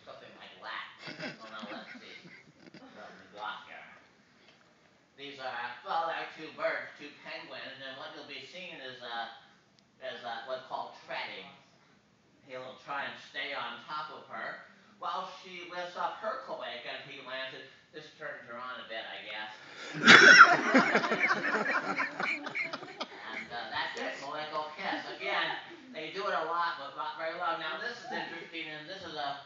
something like that. Oh, now let's see. What we got here. These are, well, they're two birds, two penguins, and what you'll be seeing is what's called treading. He'll try and stay on top of her while she lifts up her quake and he lands it. This turns her on a bit, I guess. And that's it, Molecular Kiss. Again, they do it a lot, but not very long. Now this is interesting, and this is a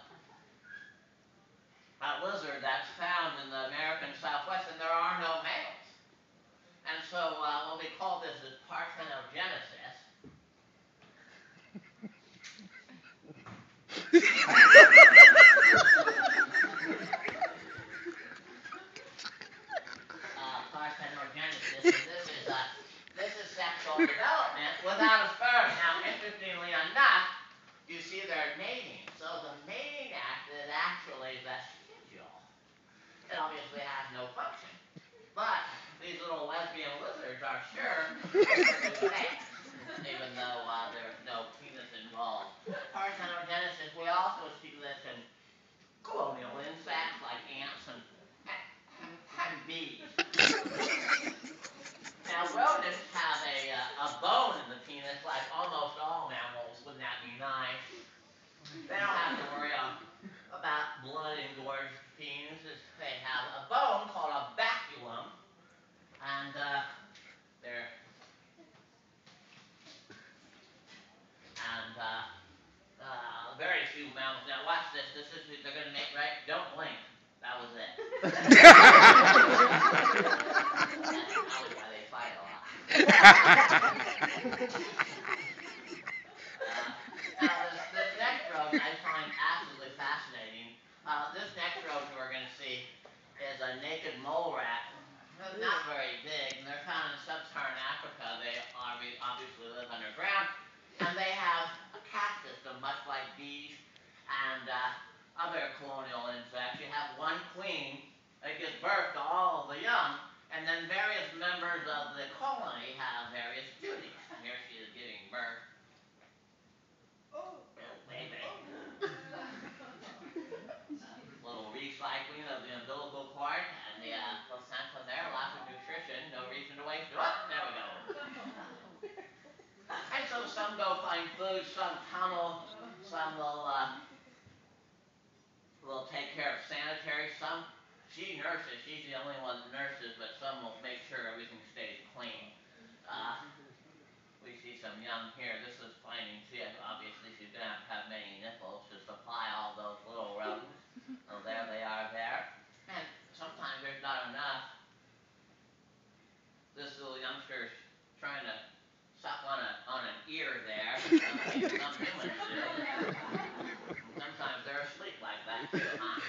lizard that's found in the American Southwest, and there are no males. And so what we call this is parthenogenesis. Parthenogenesis, and this is sexual development without a sperm. Now, interestingly enough, you see they're mating. So the mating act is actually vestigial. It obviously has no function. But these little lesbian lizards are sure sex, even though there's no penis involved. Parthenogenesis, we also see this in colonial insects like ants and bees. Now, rodents have a bone in the penis, like almost all mammals. Wouldn't that be nice? They don't have to worry about blood-engorged penises. They have a bone called a baculum, and very few mammals. Now, watch this. They're going to make right. Don't blink. That was it. That's probably why they fight a lot. Now, this next rodent I find absolutely fascinating. This next rodent we're going to see is a naked mole rat. They're not very big, and they're found in sub-Saharan Africa. They obviously live underground, and they have a caste system, much like bees and other colonial insects. You have one queen that gives birth to all of the young, and then various members of the colony have various duties. And here she is giving birth. Oh, baby. Little recycling of the umbilical cord and the placenta there. Lots of nutrition. No reason to waste it. Oh, there we go. And so some go find food, some tunnel, some will take care of sanitary. Some, she nurses. She's the only one that nurses, but some will make sure everything stays clean. We see some young here. This is finding. See, obviously she's going to have many nipples to supply all those little rodents. Oh, there they are there. And sometimes there's not enough. This little youngster's trying to suck on an ear there. Some humans do. Sometimes they're asleep like that too, huh?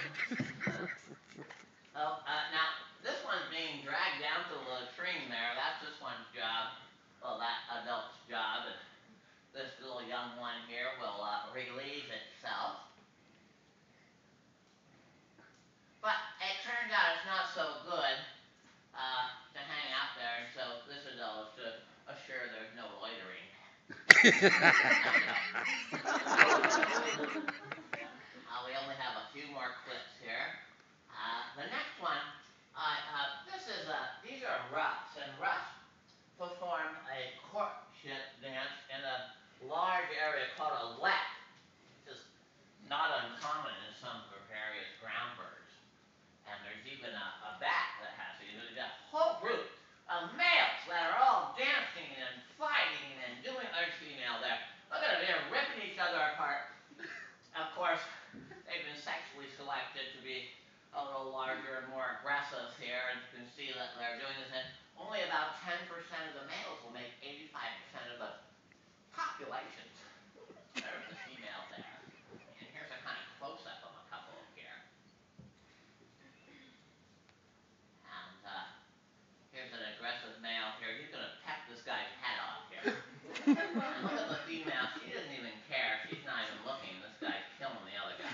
Now, this one's being dragged down to the latrine there. That's this one's job. Well, that adult's job. And this little young one here will release itself. But it turns out it's not so good to hang out there, and so this is to assure there's no loitering. We only have a few more clips here. The next one, these are ruffs, and ruffs perform a courtship dance in a large area called a lek, which is not uncommon in some gregarious ground birds. And there's even a bat that has it. There's a whole group of males that are all dancing and fighting and doing. There's female there. Look at them, they're ripping each other apart. Of course, they've been sexually selected to be a little larger and more aggressive here, and you can see that they're doing this. And only about 10% of the males will make 85% of the population. There's the female there. And here's a kind of close-up of a couple of here. And here's an aggressive male here. He's going to peck this guy's head off here. And look at the female. She doesn't even care. She's not even looking. This guy's killing the other guy.